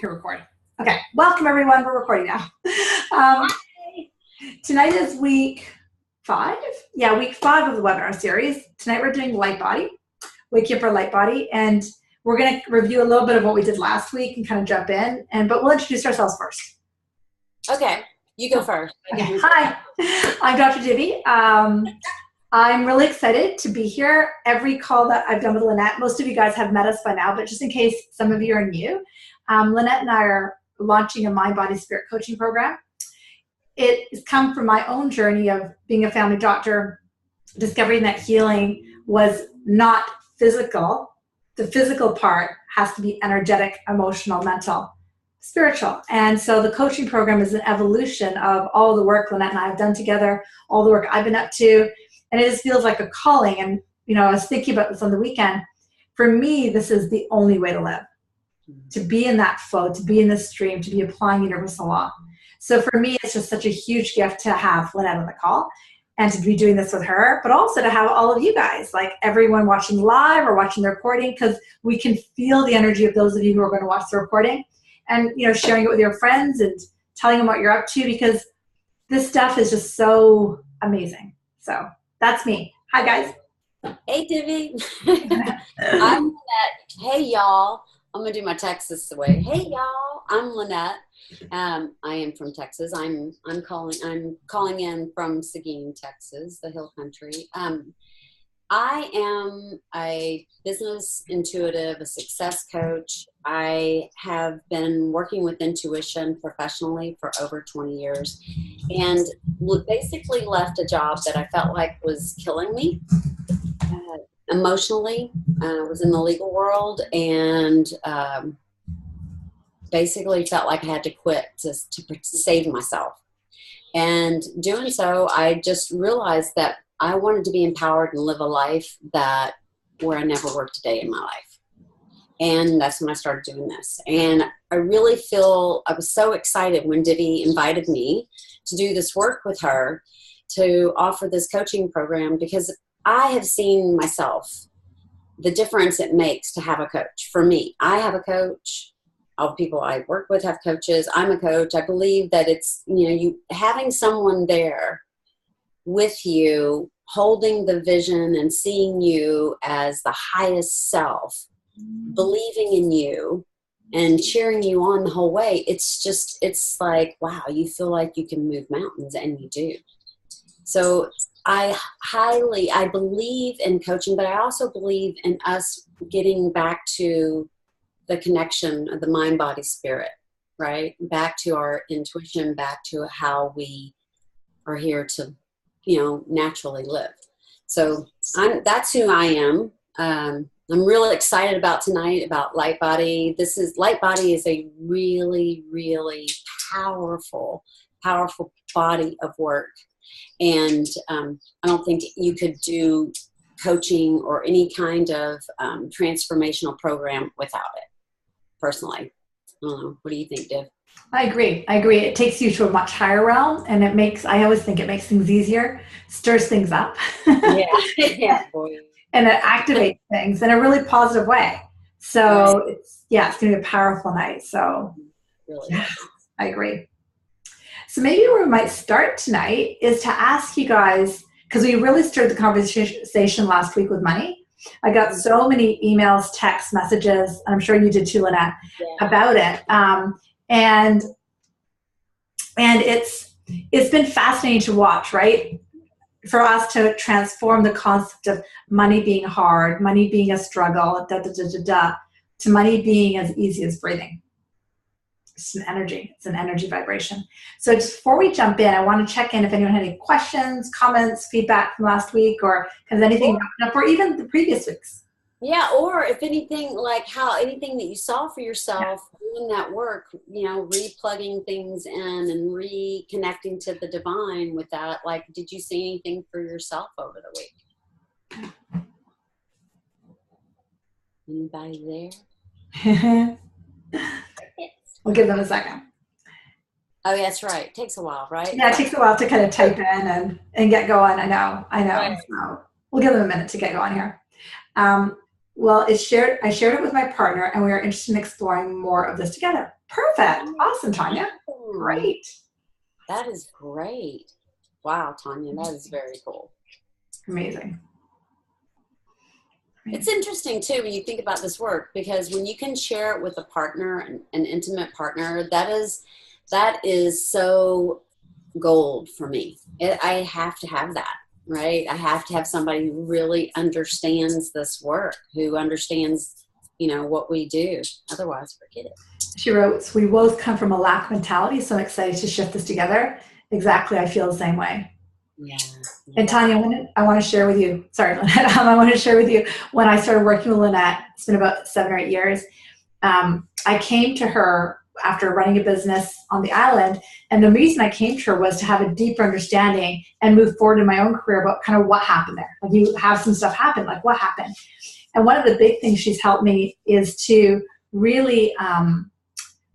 Hit record. Okay, welcome everyone. We're recording now. Um, tonight is week 5. Yeah, week 5 of the webinar series. Tonight we're doing light body, wake you up for light body, and we're going to review a little bit of what we did last week and kind of jump in. But we'll introduce ourselves first. Okay, you go first. Okay. Hi, I'm Dr. Divi. I'm really excited to be here. Every call that I've done with Lynnette, most of you guys have met us by now, but just in case some of you are new, Lynnette and I are launching a mind, body, spirit coaching program. It has come from my own journey of being a family doctor, discovering that healing was not physical. The physical part has to be energetic, emotional, mental, spiritual. And so the coaching program is an evolution of all the work Lynnette and I have done together, all the work I've been up to, and it just feels like a calling. And, you know, I was thinking about this on the weekend. For me, this is the only way to live. To be in that flow, to be in the stream, to be applying universal law. So for me, it's just such a huge gift to have Lynnette on the call and to be doing this with her, but also to have all of you guys, like everyone watching live or watching the recording, because we can feel the energy of those of you who are going to watch the recording and, you know, sharing it with your friends and telling them what you're up to, because this stuff is just so amazing. So that's me. Hi, guys. Hey, Divi. I'm Lynnette. Hey, y'all. I'm gonna do my Texas way. Hey, y'all. I'm Lynnette. I am from Texas. I'm calling in from Seguin, Texas, the Hill Country. I am a business intuitive, a success coach. I have been working with intuition professionally for over 20 years, and basically left a job that I felt like was killing me. Emotionally, I was in the legal world and basically felt like I had to quit to save myself. And doing so, I just realized that I wanted to be empowered and live a life where I never worked a day in my life. And that's when I started doing this. And I really feel, I was so excited when Divi invited me to do this work with her to offer this coaching program, because I have seen myself, the difference it makes to have a coach. For me, I have a coach. All the people I work with have coaches. I'm a coach. I believe that it's, you know, you having someone there with you, holding the vision and seeing you as the highest self, believing in you and cheering you on the whole way. It's like, wow, you feel like you can move mountains, and you do. So I believe in coaching, but I also believe in us getting back to the connection of the mind, body, spirit, right? Back to our intuition, back to how we are here to, you know, naturally live. So that's who I am. I'm really excited about tonight, about light body. Light body is a really, really powerful body of work. And I don't think you could do coaching or any kind of transformational program without it, personally. I don't know. What do you think, Div? I agree. It takes you to a much higher realm, and I always think it makes things easier, stirs things up. Yeah. Yeah, boy. And it activates things in a really positive way. So right. It's going to be a powerful night. So really, yeah, I agree. So maybe where we might start tonight is to ask you guys, because we really stirred the conversation last week with money. I got so many emails, texts, messages, and I'm sure you did too, Lynnette, about it. And it's been fascinating to watch, right? For us to transform the concept of money being hard, money being a struggle, to money being as easy as breathing. It's an energy. It's an energy vibration. So just before we jump in, I want to check in if anyone had any questions, comments, feedback from last week, or has anything come up, or even the previous weeks. Yeah, or if anything, like anything that you saw for yourself doing that work, you know, replugging things in and reconnecting to the divine with that. Like, did you see anything for yourself over the week? Anybody there? We'll give them a second. Oh, yeah, that's right. It takes a while, right? Yeah, it takes a while to kind of type in and get going. I know. Right. So we'll give them a minute to get going here. Well, I shared it with my partner, and we are interested in exploring more of this together. Perfect. Awesome, Tanya. Great. That is great. Wow, Tanya, that is very cool. Amazing. It's interesting too when you think about this work, because when you can share it with a partner, an intimate partner, that is so gold for me. I have to have that, right? I have to have somebody who really understands this work, who understands, what we do. Otherwise, forget it. She wrote, "We both come from a lack mentality, so I'm excited to shift this together." Exactly. I feel the same way. Yeah. And Tanya, I want to share with you, sorry, Lynnette, I want to share with you, when I started working with Lynnette, it's been about 7 or 8 years, I came to her after running a business on the island, and the reason I came to her was to have a deeper understanding and move forward in my own career about kind of what happened there. Like, you have some stuff happen, like what happened? And one of the big things she's helped me is to really,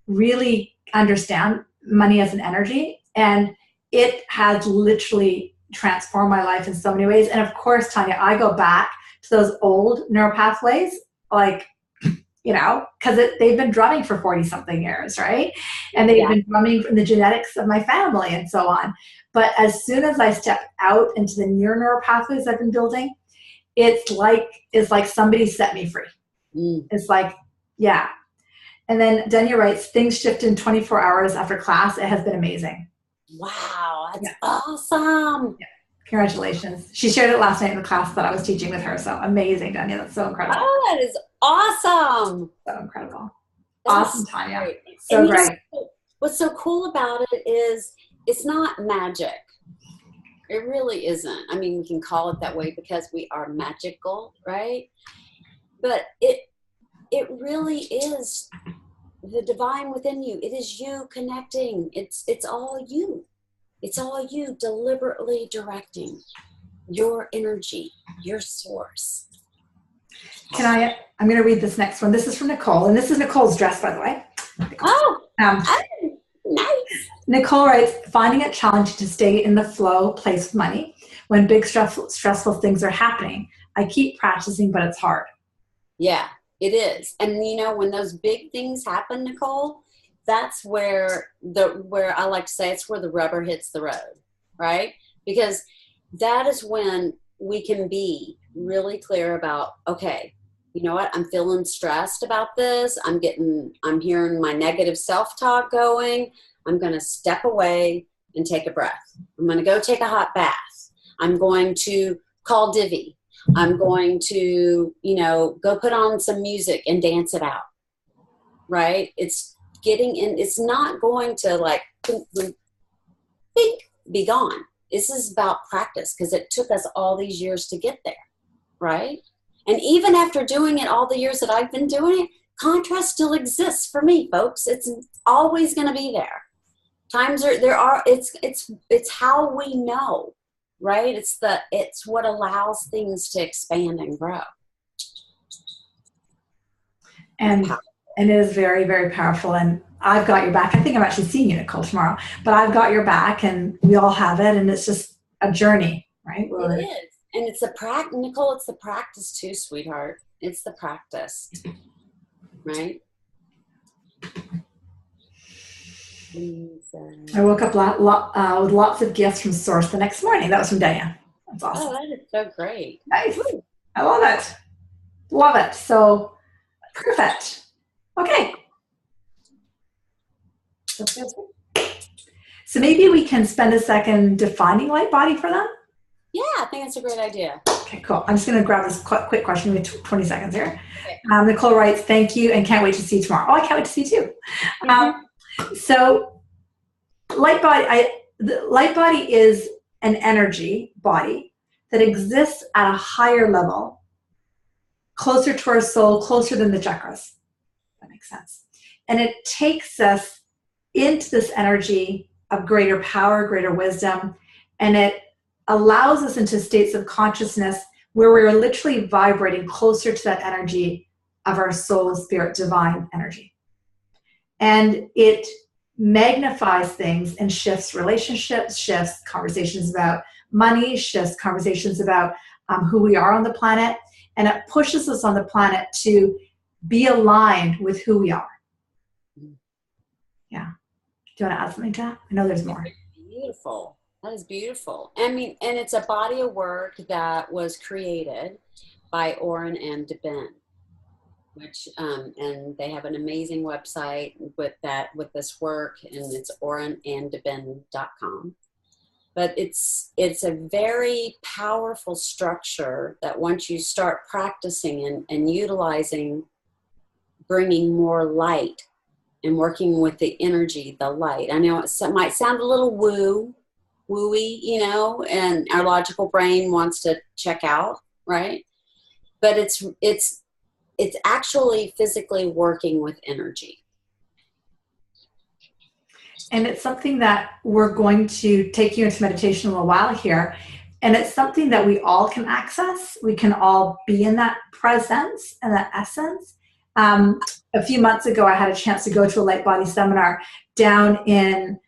really understand money as an energy, and it has literally transformed my life in so many ways. And of course, Tanya, I go back to those old neural pathways, like, because they've been drumming for 40 something years, right? And they've been drumming from the genetics of my family and so on. But as soon as I step out into the near neural pathways I've been building, it's like somebody set me free. It's like, yeah. And then Dania writes, "Things shift in 24 hours after class. It has been amazing." Wow, that's awesome. Yeah. Congratulations. She shared it last night in the class that I was teaching with her. So amazing, Dania. That's so incredible. Oh, that is awesome. So incredible. That's awesome, Tanya. Great. So great. What's so cool about it is it's not magic. It really isn't. I mean, we can call it that way because we are magical, right? But it really is the divine within you. It is you connecting. It's all you. It's all you deliberately directing your energy, your source. I'm going to read this next one. This is from Nicole, and this is Nicole's dress, by the way. Nice. Nicole writes, "Finding it challenging to stay in the flow place with money when big stressful things are happening. I keep practicing, but it's hard." Yeah, it is. And when those big things happen, Nicole, that's where I like to say it's where the rubber hits the road, right? Because that is when we can be really clear about, okay, you know what? I'm feeling stressed about this. I'm hearing my negative self-talk going. I'm going to step away and take a breath. I'm going to go take a hot bath. I'm going to call Divi. I'm going to, go put on some music and dance it out, right? It's getting in. It's not going to be gone. This is about practice because it took us all these years to get there, right? And even after doing it all the years that I've been doing it, contrast still exists for me, folks. It's always going to be there. It's how we know, right? It's what allows things to expand and grow. And it is very, very powerful. And I've got your back. I think I'm actually seeing you, Nicole, tomorrow. But I've got your back, and we all have it. And it's just a journey, right? It is. And it's Nicole, it's the practice too, sweetheart. It's the practice, right? I woke up with lots of gifts from Source the next morning. That was from Diane. That's awesome. Oh, that is so great. Nice. I love it. Love it. So perfect. Okay. So maybe we can spend a second defining light body for them. Yeah, I think that's a great idea. Okay, cool. I'm just going to grab this quick question. We have 20 seconds here. Okay. Nicole writes, "Thank you and can't wait to see you tomorrow." Oh, I can't wait to see you too. So light body is an energy body that exists at a higher level, closer to our soul, closer than the chakras. That makes sense. And it takes us into this energy of greater power, greater wisdom, and it allows us into states of consciousness where we're literally vibrating closer to that energy of our soul, spirit, divine energy. And it magnifies things and shifts relationships, shifts conversations about money, shifts conversations about who we are on the planet. and it pushes us on the planet to be aligned with who we are. Yeah. Do you want to add something to that? I know there's more. Beautiful. That is beautiful. I mean, and it's a body of work that was created by Oren and Deben, which and they have an amazing website with this work, and it's orenanddeben.com. But it's a very powerful structure that once you start practicing and utilizing, bringing more light and working with the energy, the light. I know it might sound a little wooey, you know, and our logical brain wants to check out, right? But it's actually physically working with energy. And it's something that we're going to take you into meditation in a little while here. And it's something that we all can access. We can all be in that presence and that essence. A few months ago, I had a chance to go to a light body seminar down in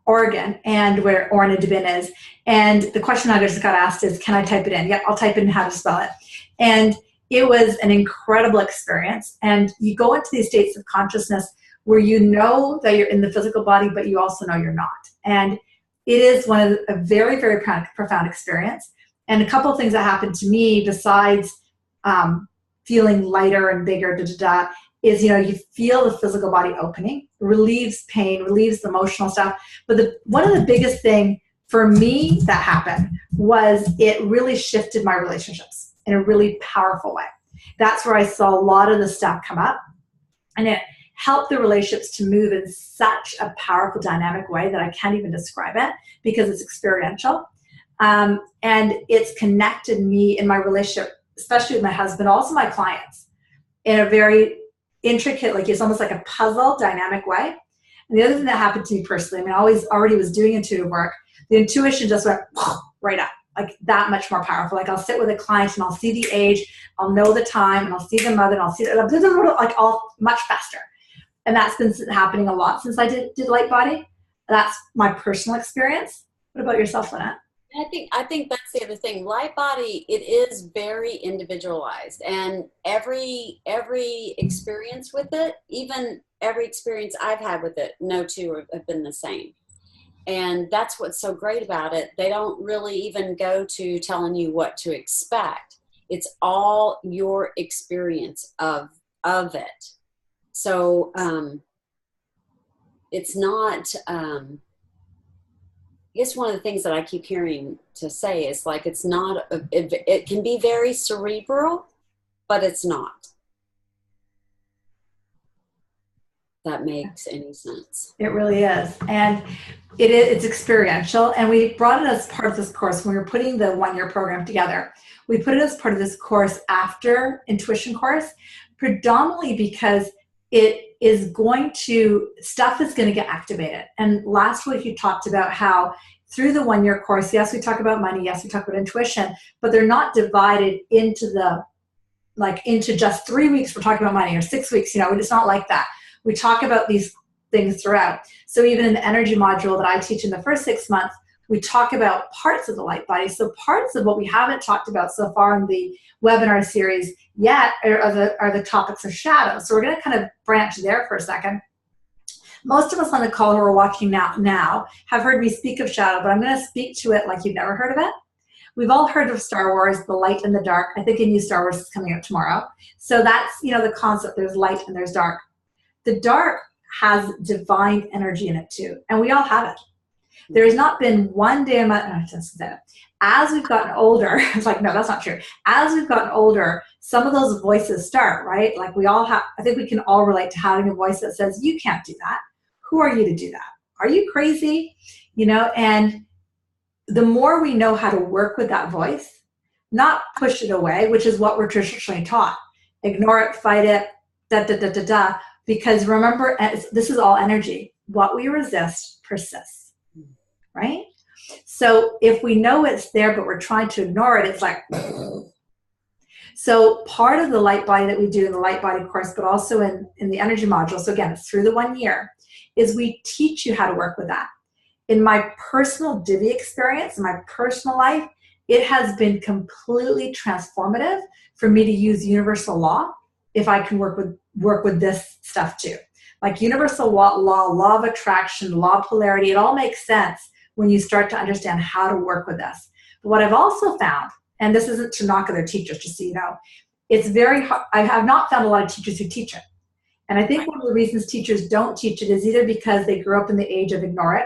Oregon, and where Oren and Divi is. And the question I just got asked is, can I type it in? Yeah, I'll type in how to spell it. And it was an incredible experience. And you go into these states of consciousness where you know that you're in the physical body, but you also know you're not. And it is a very, very profound experience. And a couple of things that happened to me besides feeling lighter and bigger, is, you know, you feel the physical body opening, relieves pain, relieves the emotional stuff. But one of the biggest thing for me that happened was it really shifted my relationships in a really powerful way. That's where I saw a lot of the stuff come up, and it helped the relationships to move in such a powerful, dynamic way that I can't even describe it because it's experiential. And it's connected me in my relationship, especially with my husband, also my clients, in a very intricate, like it's almost like a puzzle dynamic way. And the other thing that happened to me personally, I mean, I already was doing intuitive work. The intuition just went right up, like that much more powerful. Like I'll sit with a client and I'll see the age, I'll know the time, and I'll see the mother, and I'll see like all much faster. And that's been happening a lot since I did light body. That's my personal experience. What about yourself, Lynnette? I think that's the other thing. Light body, it is very individualized, and every experience with it, even every experience I've had with it, no two have been the same. And that's what's so great about it. They don't really even go to telling you what to expect. It's all your experience of it. So it's not. I guess one of the things that I keep hearing to say is like, it's not, it can be very cerebral, but it's not. That makes any sense. It really is. And it's experiential. And we brought it as part of this course when we were putting the one-year program together. We put it as part of this course after intuition course, predominantly because stuff is going to get activated. And last week you talked about how through the one-year course, yes, we talk about money, yes, we talk about intuition, but they're not divided into just 3 weeks we're talking about money, or 6 weeks, you know, it's not like that. We talk about these things throughout. So even in the energy module that I teach in the first 6 months, we talk about parts of the light body. So parts of what we haven't talked about so far in the webinar series yet are the topics of shadow. So we're going to kind of branch there for a second. Most of us on the call who are watching now have heard me speak of shadow, but I'm going to speak to it like you've never heard of it. We've all heard of Star Wars, the light and the dark. I think a new Star Wars is coming out tomorrow. So that's, you know, the concept. There's light and there's dark. The dark has divine energy in it too, and we all have it. There has not been one day as we've gotten older, it's like, no, that's not true. As we've gotten older, some of those voices start, right? Like we all have, I think we can all relate to having a voice that says, you can't do that. Who are you to do that? Are you crazy? You know, and the more we know how to work with that voice, not push it away, which is what we're traditionally taught. Ignore it, fight it, because remember, this is all energy. What we resist persists, right? So if we know it's there, but we're trying to ignore it, it's like, so part of the light body that we do in the light body course, but also in the energy module, so again, it's through the 1 year, is we teach you how to work with that. in my personal Divi experience, in my personal life, it has been completely transformative for me to use universal law if I can work with this stuff too. Like universal law of attraction, law of polarity, it all makes sense when you start to understand how to work with this. But what I've also found, and this isn't to knock other teachers, just so you know, it's very hard. I have not found a lot of teachers who teach it. And I think one of the reasons teachers don't teach it is either because they grew up in the age of ignore it,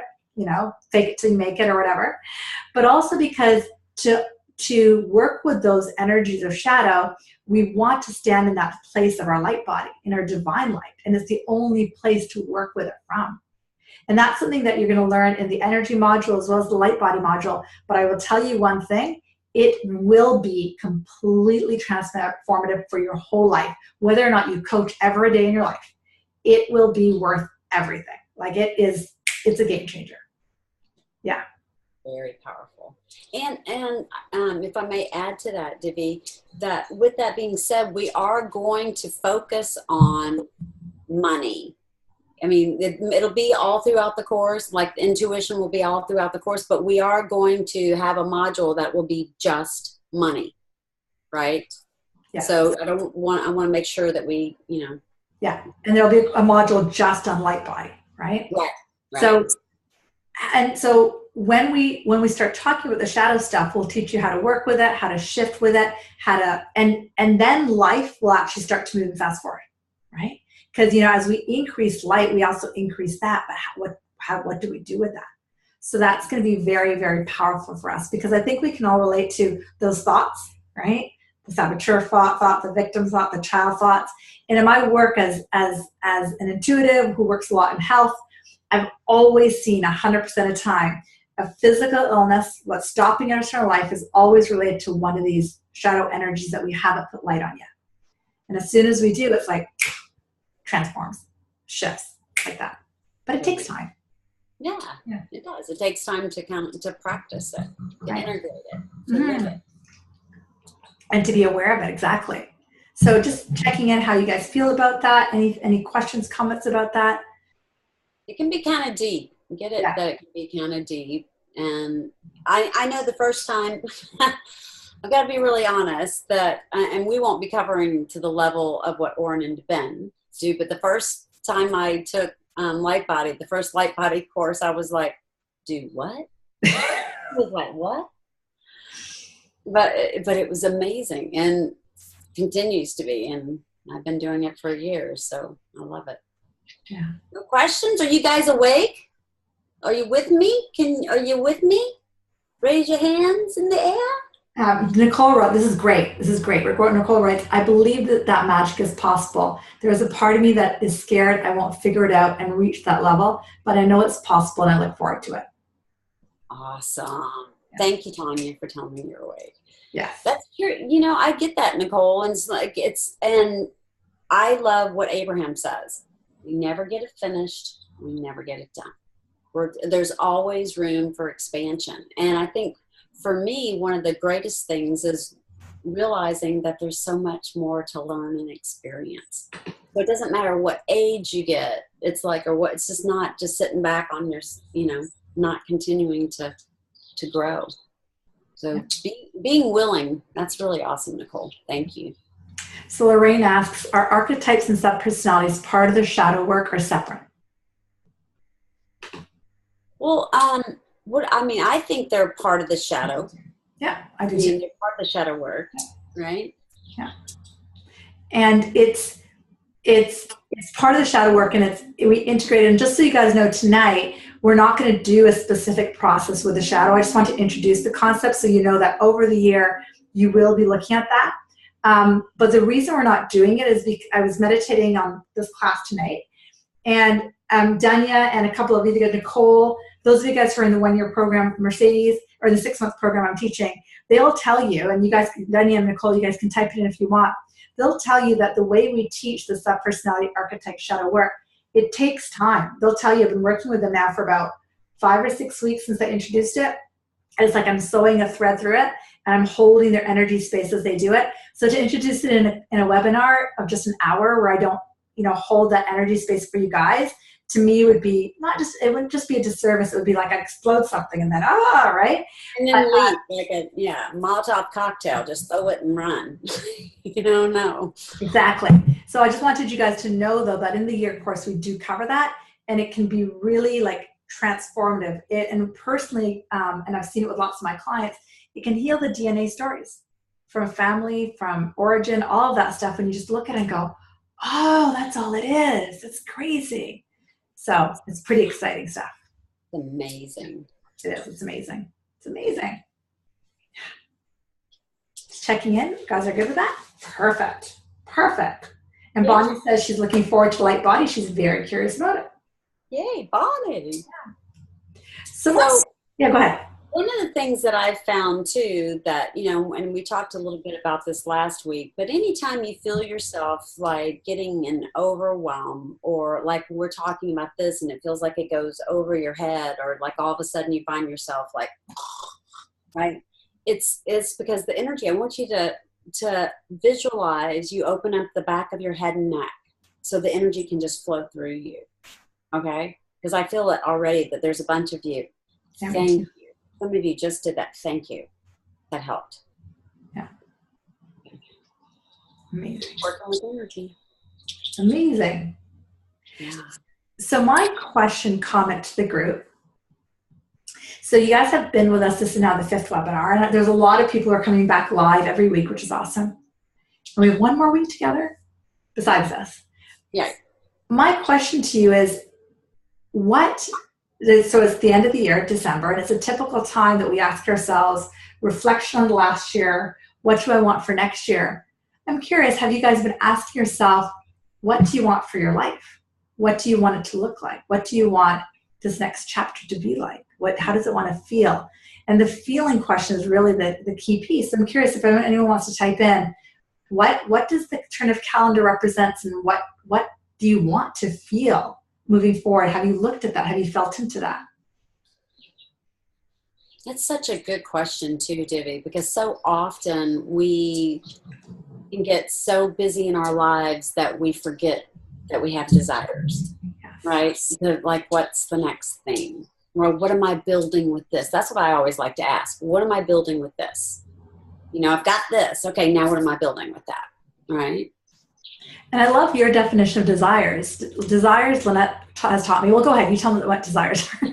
fake it till you make it or whatever, but also because to work with those energies of shadow, we want to stand in that place of our light body, in our divine light. And it's the only place to work with it from. And that's something that you're going to learn in the energy module as well as the light body module. But I will tell you one thing, it will be completely transformative for your whole life. Whether or not you coach ever a day in your life, it will be worth everything. Like it's a game changer. Yeah. Very powerful. And if I may add to that, Divi, that with that being said, we are going to focus on money. I mean, it'll be all throughout the course, like intuition will be all throughout the course, but we are going to have a module that will be just money, right? Yeah. So I want to make sure that we, Yeah, and there'll be a module just on light body, right? Right. So when we start talking about the shadow stuff, we'll teach you how to work with it, how to shift with it, and then life will actually start to move and fast forward, right? Because as we increase light, we also increase that. But what do we do with that? So that's going to be very, very powerful for us, because I think we can all relate to those thoughts, right? The saboteur thought, the victim thought, the child thoughts. And in my work as an intuitive who works a lot in health, I've always seen 100% of the time a physical illness, what's stopping us in our life is always related to one of these shadow energies that we haven't put light on yet. And as soon as we do, it's like transforms, shifts like that. But it takes time. Yeah, it does. It takes time to practice it, to integrate it, to live it. And to be aware of it, exactly. So just checking in how you guys feel about that. Any questions, comments about that? It can be kind of deep. Get it that it can be kind of deep. And I know the first time, I've got to be really honest, that, and we won't be covering to the level of what Orrin and Ben do, but the first time I took the first light body course, I was like, do what? I was like, what? But it was amazing and continues to be, and I've been doing it for years, so I love it. Yeah. No questions? Are you guys awake? Are you with me? Are you with me? Raise your hands in the air. Nicole wrote, this is great. Nicole writes, I believe that magic is possible. There's a part of me that is scared I won't figure it out and reach that level, but I know it's possible and I look forward to it. Awesome. Yeah. Thank you, Tanya, for telling me you're awake. Yes. That's true. I get that, Nicole. And and I love what Abraham says. We never get it finished. We never get it done. There's always room for expansion. And I think for me, one of the greatest things is realizing that there's so much more to learn and experience. So it doesn't matter what age you get. It's just not just sitting back on your, not continuing to grow. So being willing, that's really awesome, Nicole. Thank you. So Lorraine asks, are archetypes and sub-personalities part of the shadow work or separate? Well, I think they're part of the shadow. Yeah, I do too. They're part of the shadow work, right? Yeah. And it's part of the shadow work, and we integrate it. And just so you guys know, tonight we're not going to do a specific process with the shadow. I just want to introduce the concept so you know that over the year you will be looking at that. But the reason we're not doing it is because I was meditating on this class tonight, and Danya and a couple of you, Nicole, those of you guys who are in the 1-year program, Mercedes, or the 6-month program I'm teaching, they'll tell you, and you guys, Danya and Nicole, you guys can type it in if you want. They'll tell you that the way we teach the sub-personality archetype shadow work, it takes time. They'll tell you, I've been working with them now for about 5 or 6 weeks since I introduced it. And it's like I'm sewing a thread through it, and I'm holding their energy space as they do it. So to introduce it in a webinar of just an hour where I don't hold that energy space for you guys, to me would be it wouldn't just be a disservice. It would be like I explode something and then, right? And then leave like a Molotov cocktail, just throw it and run. No. Exactly. So I just wanted you guys to know, though, that in the year course, we do cover that, and it can be really like transformative. And personally, and I've seen it with lots of my clients, it can heal the DNA stories from family, from origin, all of that stuff. And you just look at it and go, oh, that's all it is. It's crazy. So it's pretty exciting stuff. It's amazing. It is. It's amazing. It's amazing. Just checking in. You guys are good with that? Perfect. Perfect. And Bonnie says she's looking forward to Light Body. She's very curious about it. Yay, Bonnie. Yeah. So go ahead. One of the things that I've found too, that, and we talked a little bit about this last week, but anytime you feel yourself like getting an overwhelm, or like we're talking about this and it feels like it goes over your head, or like all of a sudden you find yourself like, right? It's because the energy, I want you to visualize you open up the back of your head and neck so the energy can just flow through you. Okay? Because I feel it already that there's a bunch of you. Thank you. Some of you just did that. Thank you. That helped. Yeah. Amazing. Working with energy. Amazing. Yeah. So my comment to the group. So you guys have been with us. This is now the 5th webinar. And there's a lot of people who are coming back live every week, which is awesome. And we have one more week together besides us. Yeah. My question to you is, so it's the end of the year, December, and it's a typical time that we ask ourselves, reflection on the last year, what do I want for next year? I'm curious, have you guys been asking yourself, what do you want for your life? What do you want it to look like? What do you want this next chapter to be like? How does it want to feel? And the feeling question is really the key piece. I'm curious if anyone wants to type in, what does the turn of calendar represent, and what do you want to feel moving forward? Have you looked at that? Have you felt into that? That's such a good question too, Divi, because so often we can get so busy in our lives that we forget that we have desires, right? Like, what's the next thing? Or what am I building with this? That's what I always like to ask. What am I building with this? I've got this. Okay, now what am I building with that? Right? And I love your definition of desires. Desires, Lynnette has taught me. Well, go ahead. You tell me what desires are.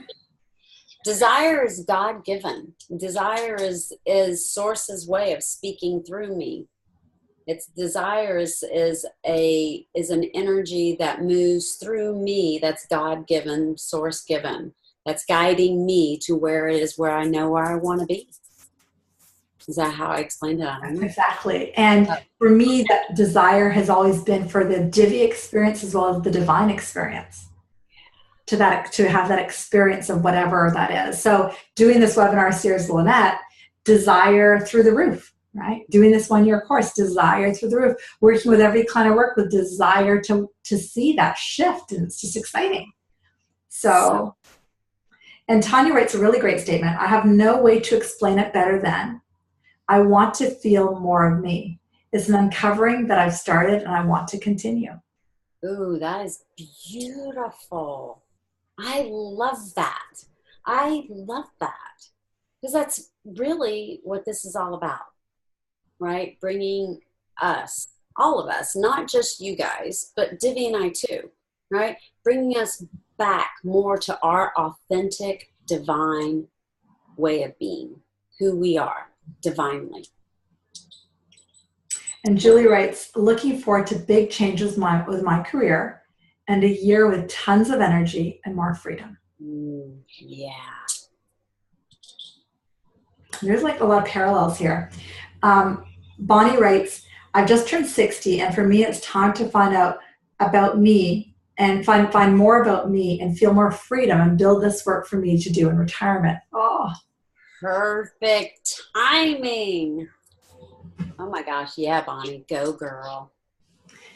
Desire is God-given. Desire is Source's way of speaking through me. Its desire is an energy that moves through me, that's God-given, Source-given, that's guiding me to where it is where I know where I want to be. Is that how I explained it? Exactly. And for me, that desire has always been for the Divi experience as well as the divine experience. To have that experience of whatever that is. So doing this webinar series, Lynnette, desire through the roof, right? Doing this 1-year course, desire through the roof. Working with every client I work with, desire to see that shift, and it's just exciting. So, and Tanya writes a really great statement. I have no way to explain it better than, I want to feel more of me. It's an uncovering that I've started and I want to continue. Ooh, that is beautiful. I love that. I love that. Because that's really what this is all about, right? Bringing us, all of us, not just you guys, but Divi and I too, right? Bringing us back more to our authentic, divine way of being, who we are divinely. And Julie writes, looking forward to big changes with my career and a year with tons of energy and more freedom. Yeah. There's like a lot of parallels here. Bonnie writes, I've just turned 60, and for me, it's time to find out about me and find more about me and feel more freedom and build this work for me to do in retirement. Oh, perfect timing. Oh my gosh. Yeah, Bonnie, go girl.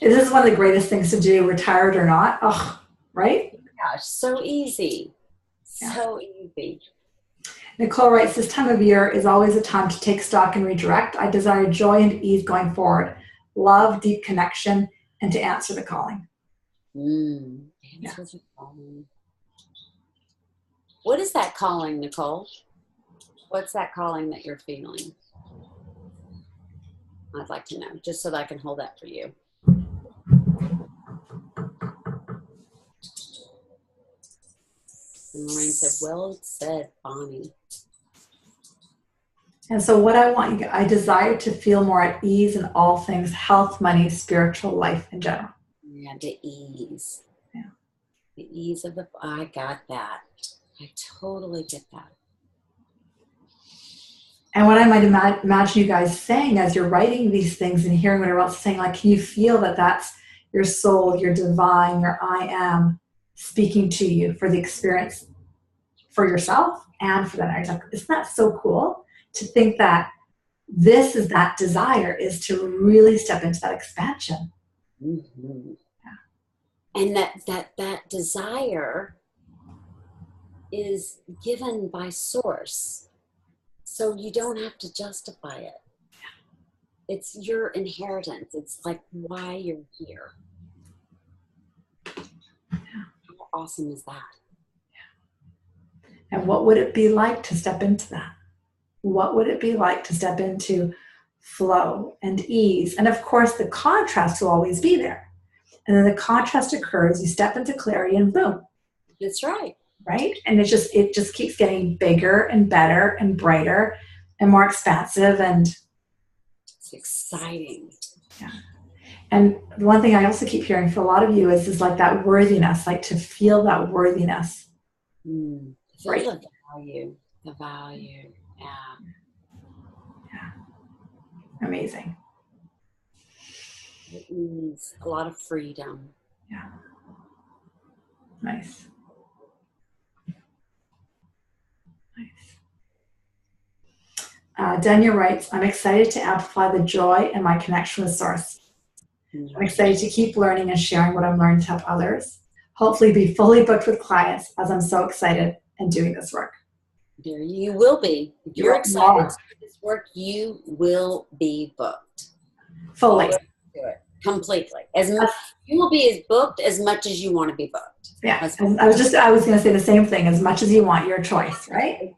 This is one of the greatest things to do, retired or not. Oh, right? Oh my gosh, so easy. So easy. Nicole writes, this time of year is always a time to take stock and redirect. I desire joy and ease going forward, love, deep connection, and to answer the calling. Answer the calling. What is that calling, Nicole? What's that calling that you're feeling? I'd like to know, just so that I can hold that for you. And Lorraine said, well said, Bonnie. And so what I want you, I desire to feel more at ease in all things health, money, spiritual life in general. Yeah, the ease. Yeah. The ease of I got that. I totally get that. And what I might imagine you guys saying as you're writing these things and hearing what everyone else is saying, like, can you feel that that's your soul, your divine, your I am speaking to you for the experience for yourself and for that? Like, isn't that so cool to think that this is that desire, is to really step into that expansion? Mm-hmm. Yeah. And that desire is given by source. So you don't have to justify it. It's your inheritance. It's like why you're here. How awesome is that? And what would it be like to step into that? What would it be like to step into flow and ease? And of course, the contrast will always be there. And then the contrast occurs, you step into clarity and boom. That's right. Right? And it just keeps getting bigger and better and brighter and more expansive, and it's exciting. Yeah. And one thing I also keep hearing for a lot of you is like that worthiness, like to feel that worthiness. Feel right? The value. Yeah. Amazing. It means a lot of freedom. Yeah. Nice. Dania writes, I'm excited to amplify the joy and my connection with Source. I'm excited to keep learning and sharing what I'm learning to help others. Hopefully be fully booked with clients, as I'm so excited and doing this work. There you will be. If you're excited to do this work, you will be booked. Fully. Do it completely. You will be as booked as much as you want to be booked. Yeah. I was going to say the same thing. As much as you want, your choice, right?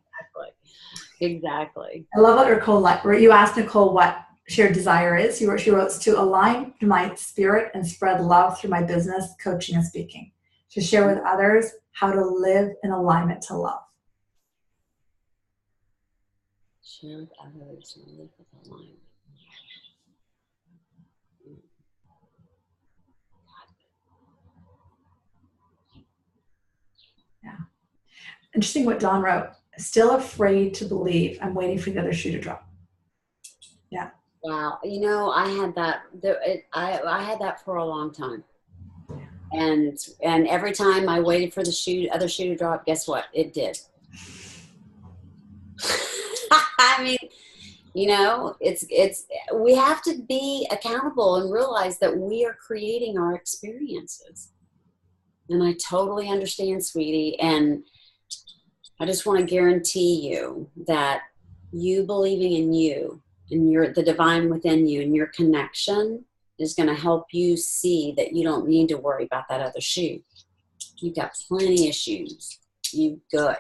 Exactly. I love what Nicole, you asked Nicole what shared desire is. She wrote to align to my spirit and spread love through my business, coaching, and speaking. To share with others how to live in alignment to love. Share with others and live with alignment. Yeah. Interesting what Dawn wrote. Still afraid to believe. I'm waiting for the other shoe to drop. Yeah. Wow. You know, I had that. I had that for a long time. And every time I waited for the other shoe to drop, guess what? It did. I mean, you know, we have to be accountable and realize that we are creating our experiences. And I totally understand, sweetie. And I just want to guarantee you that you believing in you and the divine within you and your connection is going to help you see that you don't need to worry about that other shoe. You've got plenty of shoes. You good.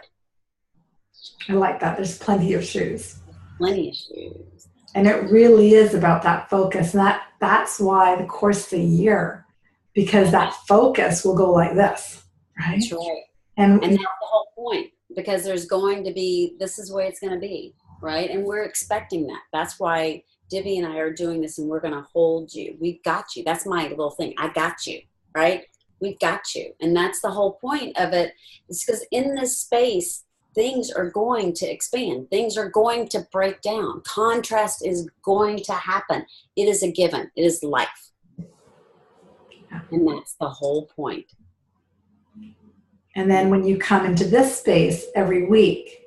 I like that. There's plenty of shoes. Plenty of shoes. And it really is about that focus. And that's why the course of the year, because that focus will go like this, right? That's right. And that's the whole point, because there's going to be, this is the way it's going to be, right? And we're expecting that. That's why Divi and I are doing this, and we're going to hold you. We've got you. That's my little thing. I got you, right? We've got you. And that's the whole point of it. It's because in this space, things are going to expand. Things are going to break down. Contrast is going to happen. It is a given. It is life. And that's the whole point. And then when you come into this space every week,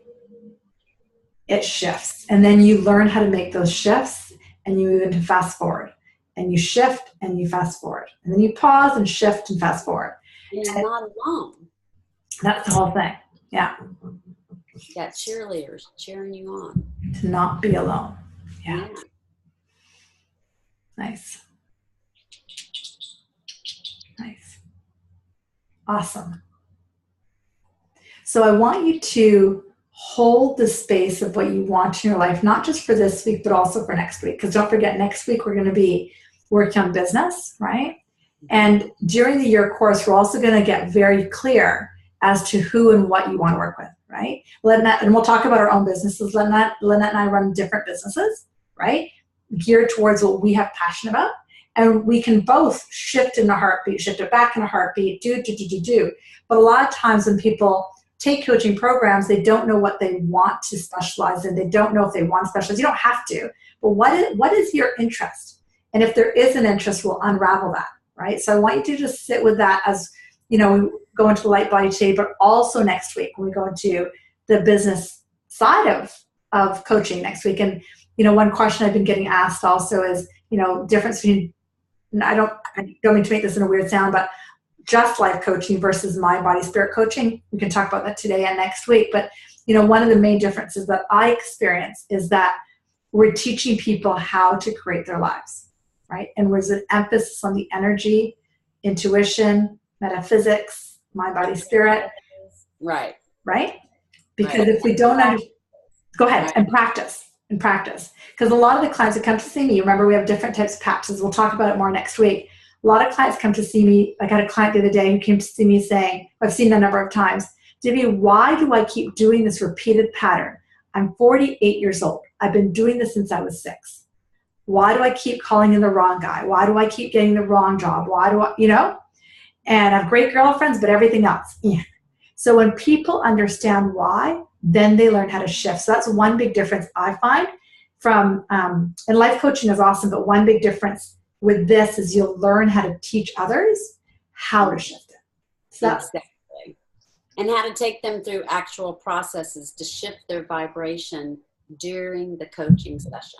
it shifts. And then you learn how to make those shifts, and you move into fast forward. And you shift and you fast forward. And then you pause and shift and fast forward. And you're not alone. That's the whole thing. Yeah. You got cheerleaders cheering you on. To not be alone. Yeah. Nice. Nice. Awesome. So I want you to hold the space of what you want in your life, not just for this week, but also for next week. Because don't forget, next week we're going to be working on business, right? And during the year course, we're also going to get very clear as to who and what you want to work with, right? Lynnette, and we'll talk about our own businesses. Lynnette and I run different businesses, right? Geared towards what we have passion about. And we can both shift in a heartbeat, shift it back in a heartbeat, do. But a lot of times when people take coaching programs, they don't know what they want to specialize in. They don't know if they want to specialize. You don't have to. But what is your interest? And if there is an interest, we'll unravel that, right? So I want you to just sit with that as, we go into the light body today, but also next week when we go into the business side of coaching next week. And, one question I've been getting asked also is, difference between, I don't mean to make this in a weird sound, but just life coaching versus mind, body, spirit coaching. We can talk about that today and next week. But, one of the main differences that I experience is that we're teaching people how to create their lives, right? And there's an emphasis on the energy, intuition, metaphysics, mind, body, spirit. Right. Right? Because if we don't understand, go ahead and practice. Because a lot of the clients that come to see me, remember we have different types of practices. We'll talk about it more next week. A lot of clients come to see me. I got a client the other day who came to see me saying, I've seen a number of times, Divi, why do I keep doing this repeated pattern? I'm 48 years old. I've been doing this since I was 6. Why do I keep calling in the wrong guy? Why do I keep getting the wrong job? Why do I, and I have great girlfriends, but everything else. Yeah. So when people understand why, then they learn how to shift. So that's one big difference I find from, and life coaching is awesome, but one big difference with this is you'll learn how to teach others how to shift it. So that's exactly. And how to take them through actual processes to shift their vibration during the coaching session,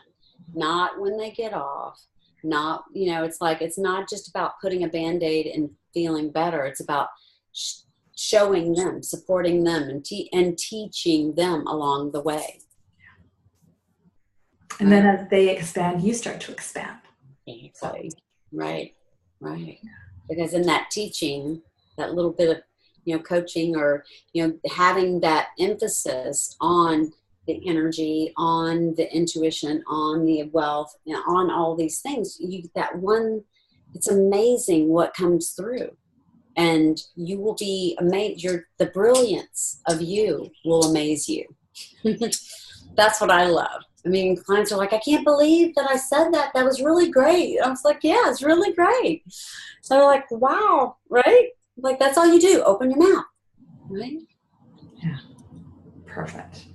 not when they get off, not, it's not just about putting a Band-Aid and feeling better. It's about showing them, supporting them, and teaching them along the way. And then as they expand, you start to expand. Exactly. Right. Because in that teaching, that little bit of, coaching or, having that emphasis on the energy, on the intuition, on the wealth, and on all these things, it's amazing what comes through. And you will be amazed. The brilliance of you will amaze you. That's what I love. I mean, clients are like, I can't believe that I said that. That was really great. I was like, yeah, it's really great. So they're like, wow, right? Like, that's all you do. Open your mouth, right? Yeah, perfect.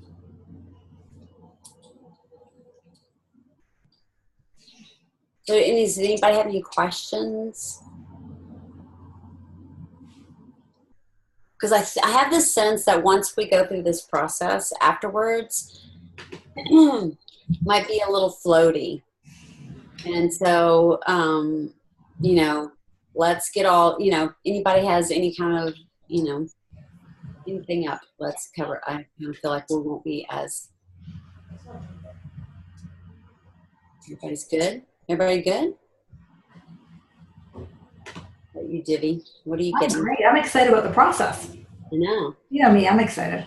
So does anybody have any questions? Because I have this sense that once we go through this process afterwards, might be a little floaty. And so, let's get all, anybody has any kind of, anything up, let's cover. I feel like we won't be as, everybody's good? Everybody good? What are you, Divi? What are you getting? Great. I'm excited about the process. I know. You know me, I'm excited.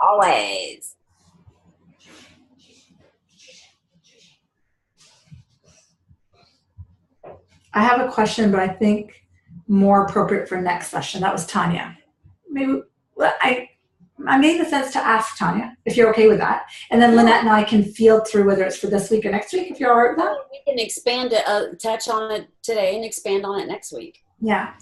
Always. I have a question, but I think more appropriate for next session. That was Tanya. Maybe I made the sense to ask Tanya if you're okay with that, and then Lynnette and I can field through whether it's for this week or next week. If you're all right with that, we can expand it, touch on it today, and expand on it next week. Yeah,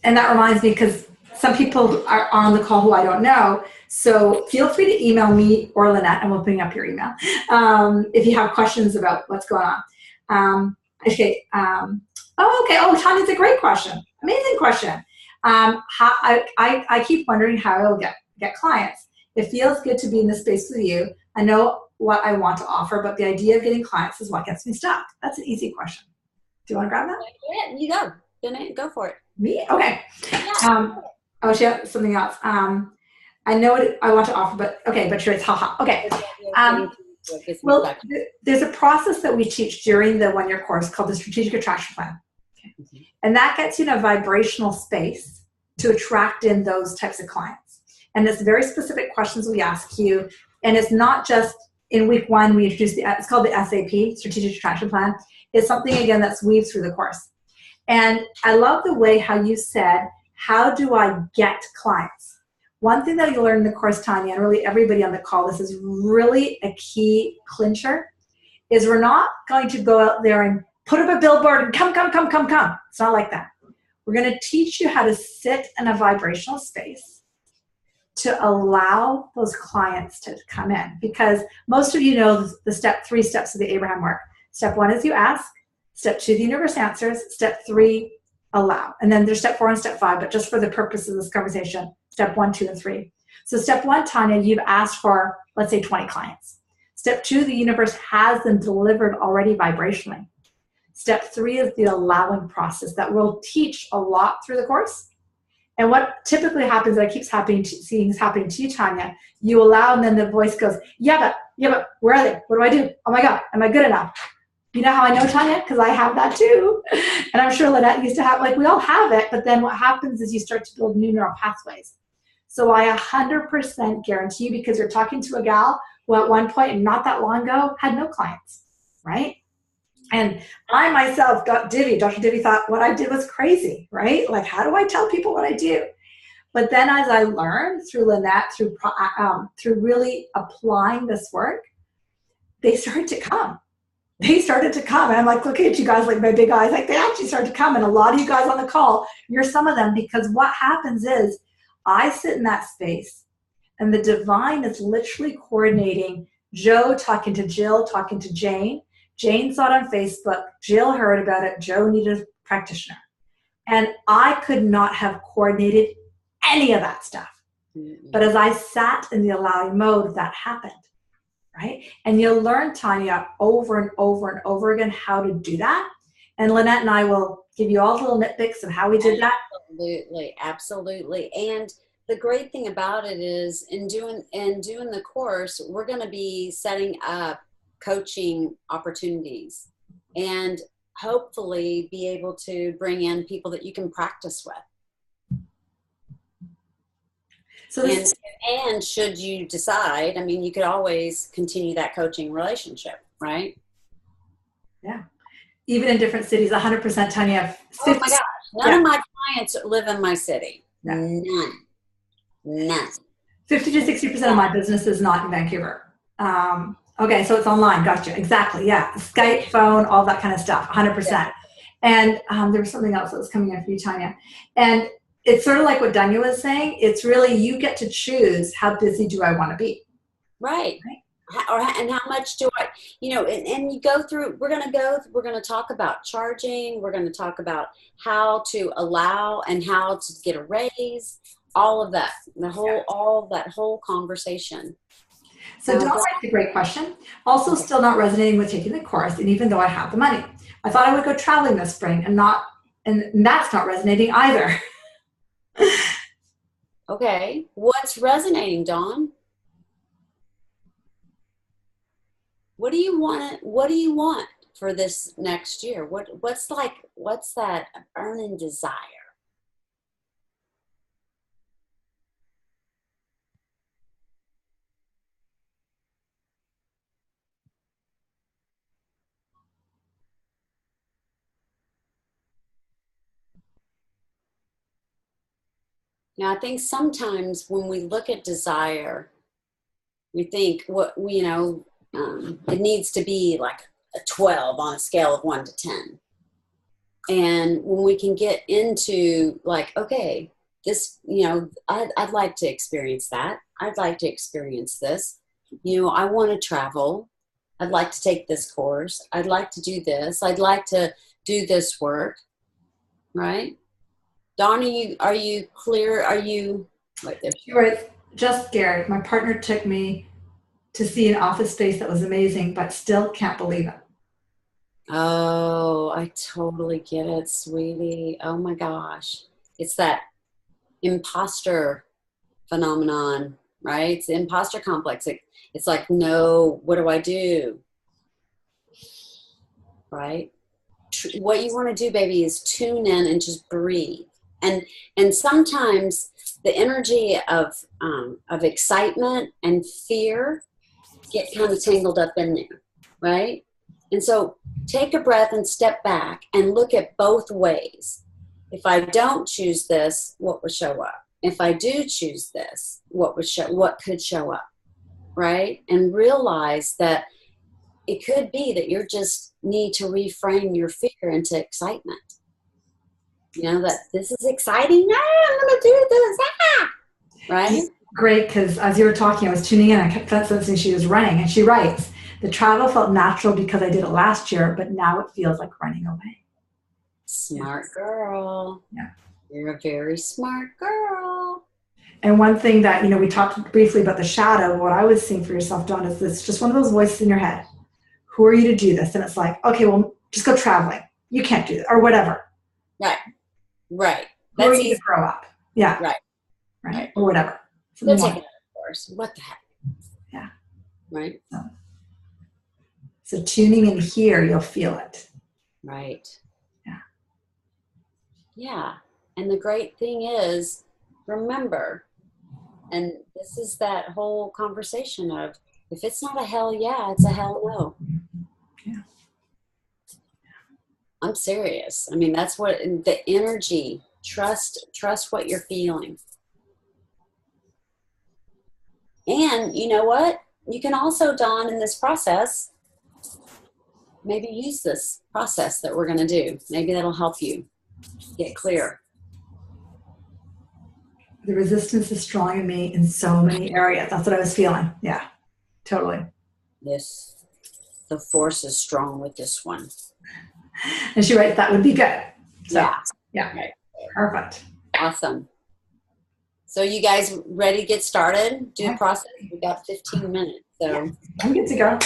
and that reminds me because some people are on the call who I don't know. So feel free to email me or Lynnette, and we'll bring up your email if you have questions about what's going on. Okay. Oh, Tanya's a great question. Amazing question. I keep wondering how I'll get clients. It feels good to be in this space with you. I know what I want to offer, but the idea of getting clients is what gets me stuck. That's an easy question. Do you want to grab that? Yeah, you go. Go for it. Me? Okay. Yeah. She something else. I know what I want to offer, but okay, but sure, it's haha. Okay. Well, there's a process that we teach during the one-year course called the Strategic Attraction Plan. And that gets you in a vibrational space to attract in those types of clients. And it's very specific questions we ask you. And it's not just in week one, we introduce it's called the SAP, Strategic Attraction Plan. It's something, again, that's weaved through the course. And I love the way how you said, how do I get clients? One thing that you learn in the course, Tanya, and really everybody on the call, this is really a key clincher, is we're not going to go out there and put up a billboard and come. It's not like that. We're going to teach you how to sit in a vibrational space to allow those clients to come in. Because most of you know the 3 steps of the Abraham work. Step 1 is you ask. Step 2, the universe answers. Step 3, allow. And then there's step 4 and step 5, but just for the purpose of this conversation, step 1, 2, and 3. So step 1, Tanya, you've asked for, let's say, 20 clients. Step 2, the universe has them delivered already vibrationally. Step 3 is the allowing process that we'll teach a lot through the course. And what typically happens, that keeps seeing happening to you, Tanya, you allow, and then the voice goes, yeah, but where are they? What do I do? Oh my God, am I good enough? You know how I know, Tanya? Because I have that too. And I'm sure Lynnette used to have, like, we all have it, but then what happens is you start to build new neural pathways. So I 100% guarantee you, because you're talking to a gal who at one point, and not that long ago, had no clients, right? And I myself got Divi. Dr. Divi thought what I did was crazy, right? Like, how do I tell people what I do? But then as I learned through Lynnette, through really applying this work, they started to come. And I'm like, look at you guys, like my big eyes, like they actually started to come. And a lot of you guys on the call, you're some of them, because what happens is I sit in that space and the divine is literally coordinating Joe talking to Jill, talking to Jane. Jane saw it on Facebook. Jill heard about it. Joe needed a practitioner. And I could not have coordinated any of that stuff. But as I sat in the allowing mode, that happened. Right? And you'll learn, Tanya, over and over and over again how to do that. And Lynnette and I will give you all the little nitpicks of how we did that. Absolutely. And the great thing about it is in doing the course, we're going to be setting up coaching opportunities and hopefully be able to bring in people that you can practice with. So and should you decide, I mean, you could always continue that coaching relationship, right? Yeah. Even in different cities, 100%, Tanya. Oh my gosh. None of my clients live in my city. None. 50 to 60% of my business is not in Vancouver. Okay, so it's online. Gotcha. Exactly. Yeah. Skype, phone, all that kind of stuff. 100%. Yeah. And there was something else that was coming in for you, Tanya. And it's sort of like what Danya was saying. It's really, you get to choose, how busy do I want to be? Right. And how much do I, and you go through, we're going to talk about charging. We're going to talk about how to allow and how to get a raise, all of that, all that whole conversation. So Dawn asked a great question. Also still not resonating with taking the course, and even though I have the money. I thought I would go traveling this spring and that's not resonating either. Okay. What's resonating, Dawn? What do you want for this next year? What's that burning desire? Now, I think sometimes when we look at desire, we think it needs to be like a 12 on a scale of 1 to 10. And when we can get into like, okay, this, I'd like to experience that. I'd like to experience this. I want to travel. I'd like to take this course. I'd like to do this. I'd like to do this work. Right? Dawn, are you clear? Are you right there? You're right. Just scared. My partner took me to see an office space that was amazing, but still can't believe it. Oh, I totally get it, sweetie. Oh my gosh. It's that imposter phenomenon, right? It's the imposter complex. It's like, no, what do I do? Right? what you want to do, baby, is tune in and just breathe. And sometimes the energy of excitement and fear get kind of tangled up in there, right? And so take a breath and step back and look at both ways. If I don't choose this, what would show up? If I do choose this, what could show up, right? And realize that it could be that you just need to reframe your fear into excitement. You know, that this is exciting. Ah, I'm going to do this. Ah! Right? Great, because as you were talking, I was tuning in. I kept sensing she was running. And she writes, the travel felt natural because I did it last year, but now it feels like running away. Smart girl. Yeah. You're a very smart girl. And one thing that, you know, we talked briefly about the shadow. What I was seeing for yourself, Dawn, is this just one of those voices in your head. Who are you to do this? And it's like, okay, well, just go traveling. You can't do that, or whatever. Right. Right. Who are you to grow up? Yeah. Right. Or whatever. Go take it out, of course. What the heck? Yeah. Right. So tuning in here, you'll feel it. Right. Yeah. Yeah. And the great thing is, remember, and this is that whole conversation of, if it's not a hell yeah, it's a hell no. Yeah. I'm serious. I mean, that's what the energy, trust what you're feeling. And you know what? You can also, Dawn, in this process, maybe use this process that we're going to do. Maybe that'll help you get clear. The resistance is strong in me in so many areas. That's what I was feeling. Yeah, totally. The force is strong with this one. And she writes, that would be good. So, yeah. Right. Perfect. Awesome. So you guys ready to get started? Do the process? We got 15 minutes. So I'm good to go.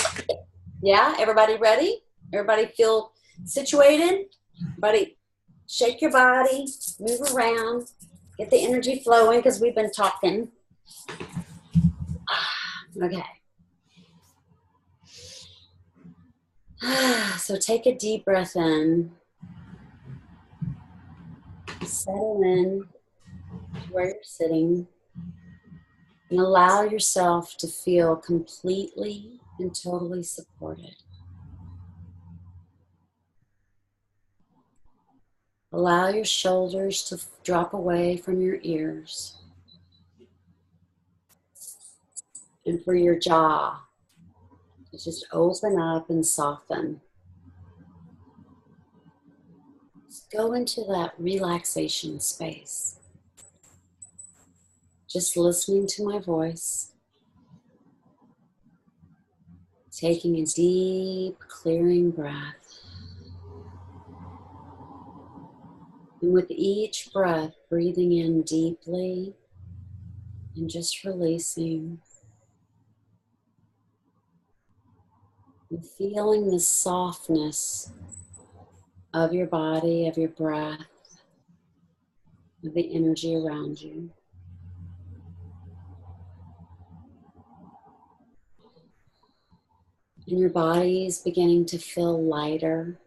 Yeah, everybody ready? Everybody feel situated? Everybody shake your body, move around, get the energy flowing because we've been talking. Okay. So take a deep breath in. Settle in where you're sitting and allow yourself to feel completely and totally supported. Allow your shoulders to drop away from your ears and for your jaw to just open up and soften. Just go into that relaxation space. Just listening to my voice. Taking a deep, clearing breath. And with each breath, breathing in deeply and just releasing. And feeling the softness of your body, of your breath, of the energy around you. And your body is beginning to feel lighter.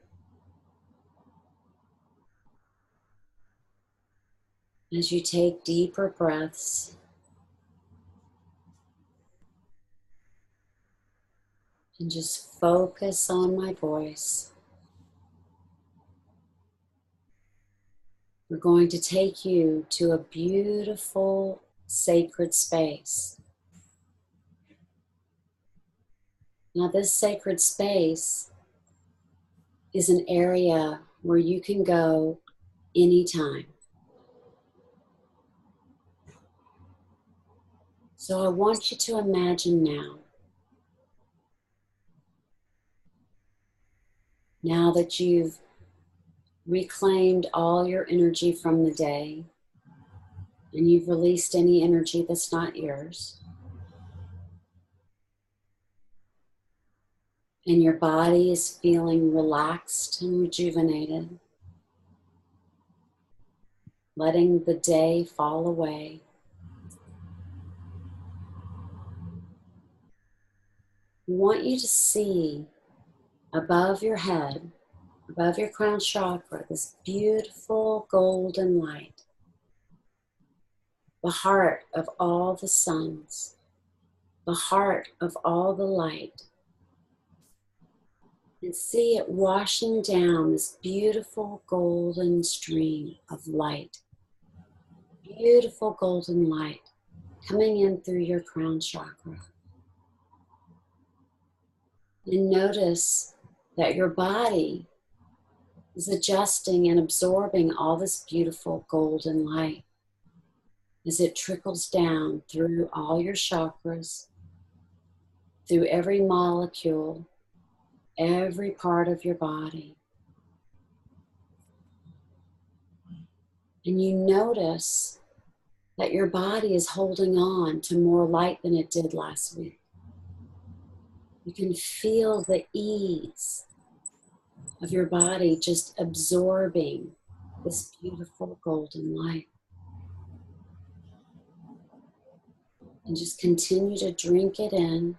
As you take deeper breaths. And just focus on my voice. We're going to take you to a beautiful, sacred space. Now, this sacred space is an area where you can go anytime. So I want you to imagine now that you've reclaimed all your energy from the day and you've released any energy that's not yours, and your body is feeling relaxed and rejuvenated, letting the day fall away. I want you to see above your head, above your crown chakra, this beautiful golden light, the heart of all the suns, the heart of all the light. And see it washing down this beautiful golden stream of light. Beautiful golden light coming in through your crown chakra. And notice that your body is adjusting and absorbing all this beautiful golden light as it trickles down through all your chakras, through every molecule, every part of your body. And you notice that your body is holding on to more light than it did last week. You can feel the ease of your body just absorbing this beautiful golden light. And just continue to drink it in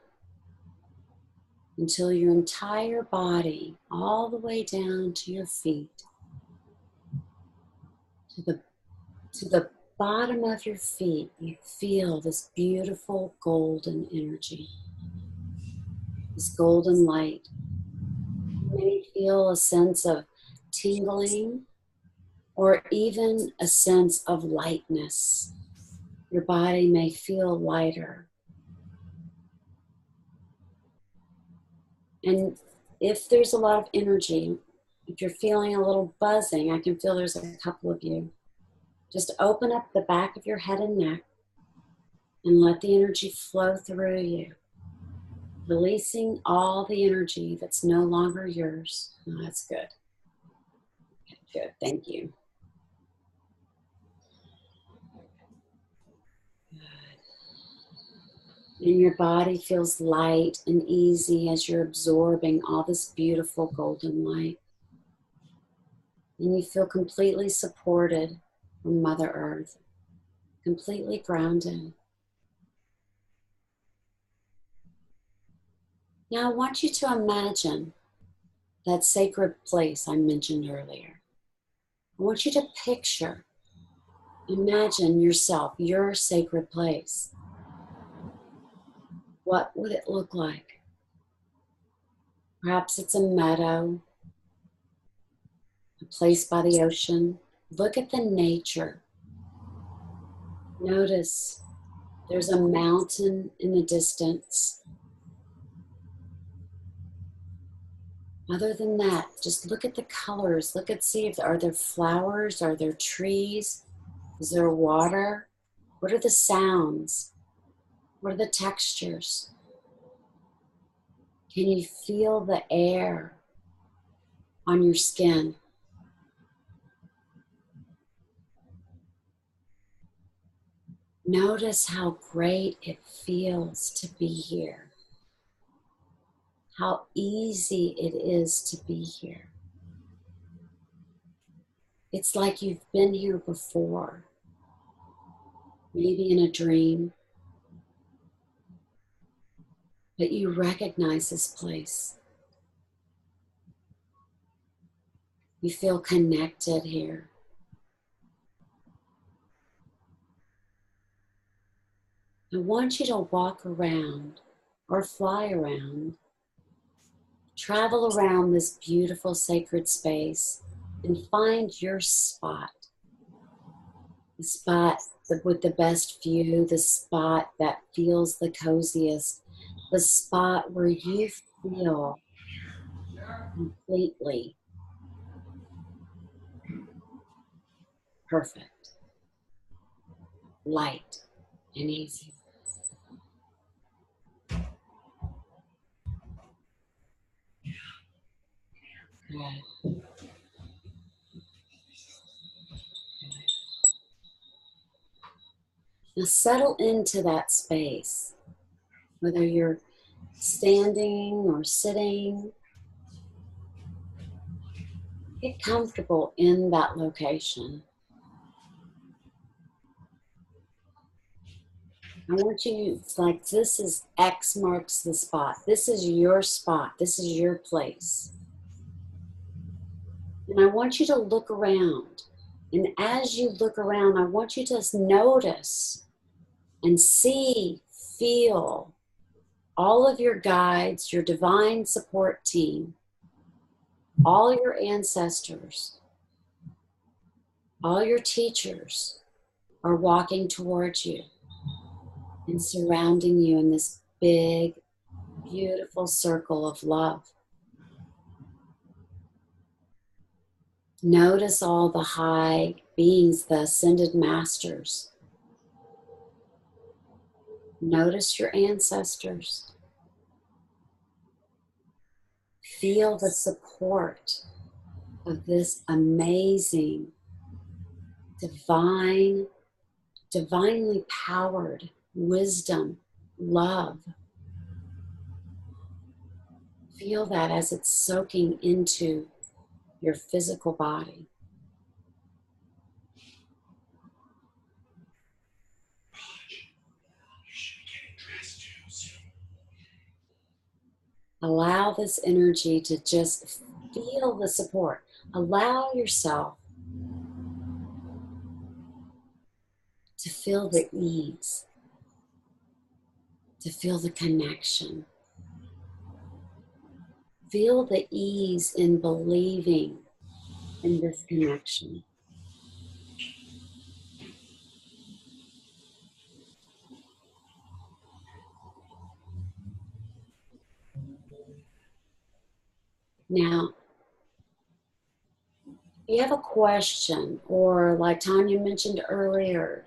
until your entire body, all the way down to your feet, to the bottom of your feet, you feel this beautiful golden energy, this golden light. You may feel a sense of tingling or even a sense of lightness. Your body may feel lighter. And if there's a lot of energy, if you're feeling a little buzzing, I can feel there's a couple of you. Just open up the back of your head and neck and let the energy flow through you, releasing all the energy that's no longer yours. Oh, that's good. Okay, good, thank you. And your body feels light and easy as you're absorbing all this beautiful golden light. And you feel completely supported from Mother Earth, completely grounded. Now I want you to imagine that sacred place I mentioned earlier. I want you to picture, imagine yourself, your sacred place. What would it look like? Perhaps it's a meadow, a place by the ocean. Look at the nature. Notice there's a mountain in the distance. Other than that, just look at the colors. Look at, see if are there flowers, are there trees? Is there water? What are the sounds? What are the textures? Can you feel the air on your skin? Notice how great it feels to be here. How easy it is to be here. It's like you've been here before, maybe in a dream, but you recognize this place. You feel connected here. I want you to walk around or fly around, travel around this beautiful sacred space and find your spot. The spot with the best view, the spot that feels the coziest, the spot where you feel completely perfect, light, and easy. Good. Now settle into that space, whether you're standing or sitting. Get comfortable in that location. I want you, like, this is X marks the spot. This is your spot. This is your place. And I want you to look around. And as you look around, I want you to notice and see, feel all of your guides, your divine support team, all your ancestors, all your teachers are walking towards you and surrounding you in this big, beautiful circle of love. Notice all the high beings, the ascended masters. Notice your ancestors. Feel the support of this amazing, divinely powered wisdom, love. Feel that as it's soaking into your physical body. Allow this energy to just feel the support. Allow yourself to feel the ease, to feel the connection. Feel the ease in believing in this connection. Now, if you have a question, or like Tanya mentioned earlier,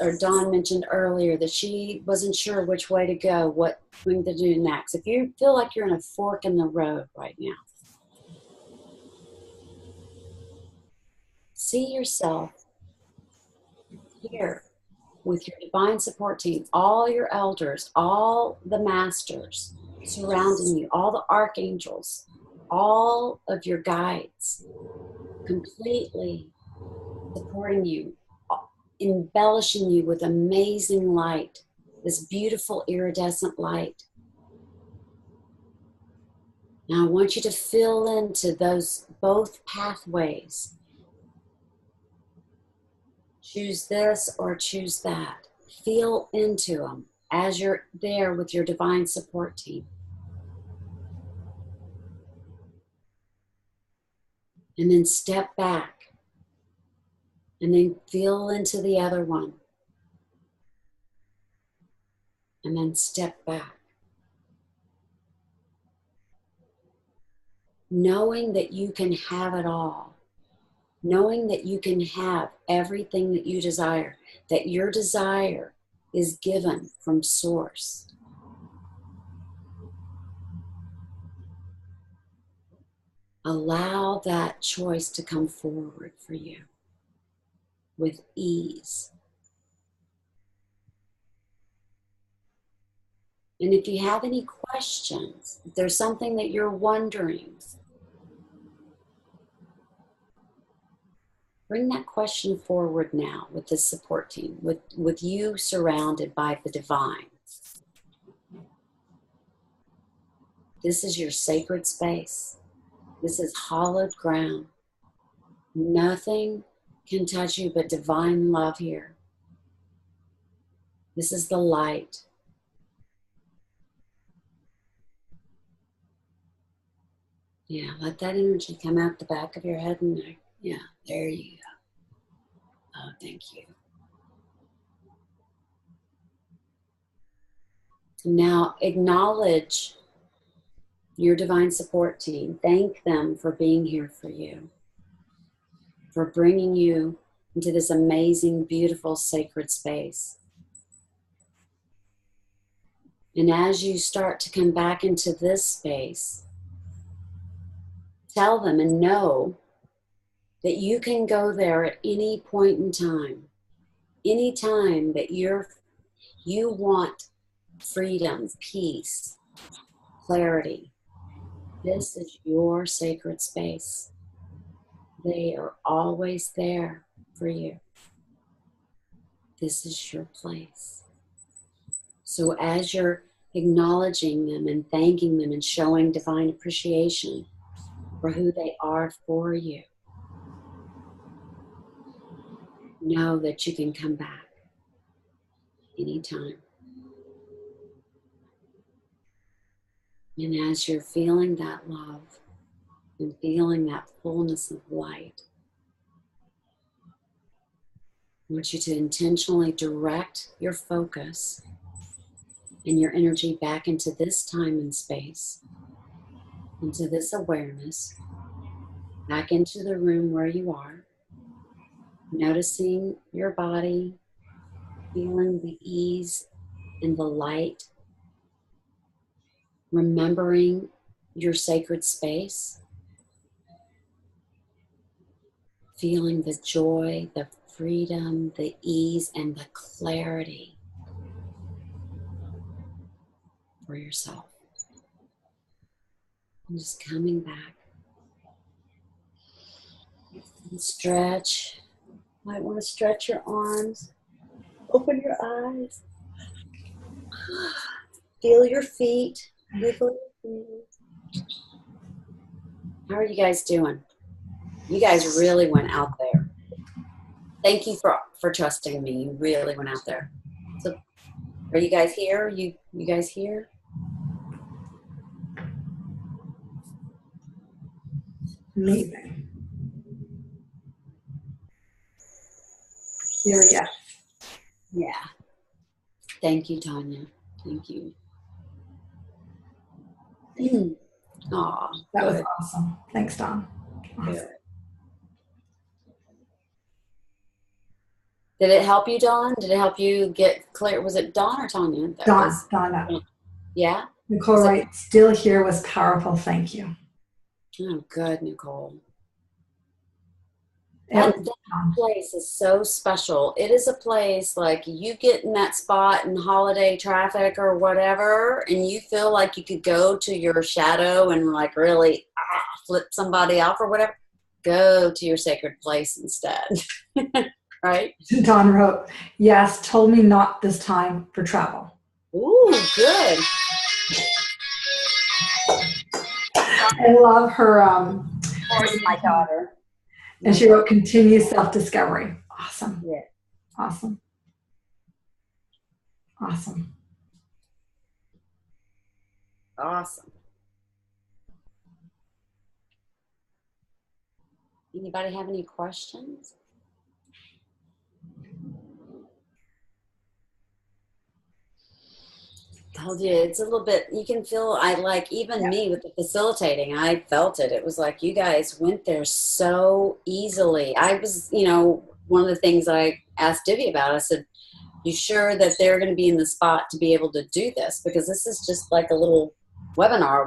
or Dawn mentioned earlier that she wasn't sure which way to go, what thing to do next. If you feel like you're in a fork in the road right now, see yourself here with your divine support team, all your elders, all the masters surrounding you, all the archangels, all of your guides, completely supporting you, embellishing you with amazing light, this beautiful iridescent light. Now I want you to fill into those both pathways. Choose this or choose that. Feel into them as you're there with your divine support team. And then step back. And then feel into the other one. And then step back. Knowing that you can have it all. Knowing that you can have everything that you desire. That your desire is given from Source. Allow that choice to come forward for you with ease. And if you have any questions, if there's something that you're wondering, bring that question forward now with the support team, with you surrounded by the divine. This is your sacred space. This is hallowed ground. Nothing can touch you but divine love here. This is the light. Yeah, let that energy come out the back of your head and neck. Yeah, there you go. Oh, thank you. Now acknowledge your divine support team. Thank them for being here for you, for bringing you into this amazing, beautiful, sacred space. And as you start to come back into this space, tell them and know that you can go there at any point in time. Any time that you want freedom, peace, clarity. This is your sacred space. They are always there for you. This is your place. So as you're acknowledging them and thanking them and showing divine appreciation, for who they are for you. Know that you can come back anytime. And as you're feeling that love and feeling that fullness of light, I want you to intentionally direct your focus and your energy back into this time and space, into this awareness, back into the room where you are, noticing your body, feeling the ease and the light, remembering your sacred space, feeling the joy, the freedom, the ease, and the clarity for yourself. And just coming back. And stretch. Might want to stretch your arms. Open your eyes. Feel your feet. Wiggle your feet. How are you guys doing? You guys really went out there. Thank you for trusting me. You really went out there. So, are you guys here? You guys here? Amazing. Here, yes. Yeah. Thank you, Tanya. Thank you. Aw, That was awesome. Thanks, Don. Awesome. Good. Did it help you, Dawn? Did it help you get clear? Was it Dawn or Tanya? Donna. Yeah? Nicole Wright, still here was powerful. Thank you. Oh, good, Nicole. That place is so special. It is a place like you get in that spot in holiday traffic or whatever, and you feel like you could go to your shadow and like really flip somebody off or whatever. Go to your sacred place instead. Right? Don wrote, yes, told me not this time for travel. Ooh, good. I love her. My daughter. And she wrote, continue self-discovery. Awesome. Yeah. Awesome. Awesome. Awesome. Anybody have any questions? Told you it's a little bit, you can feel, I like even me with the facilitating, I felt it. It was like you guys went there so easily. I was, one of the things I asked Divi about, I said, you sure that they're going to be in the spot to be able to do this? Because this is just like a little webinar.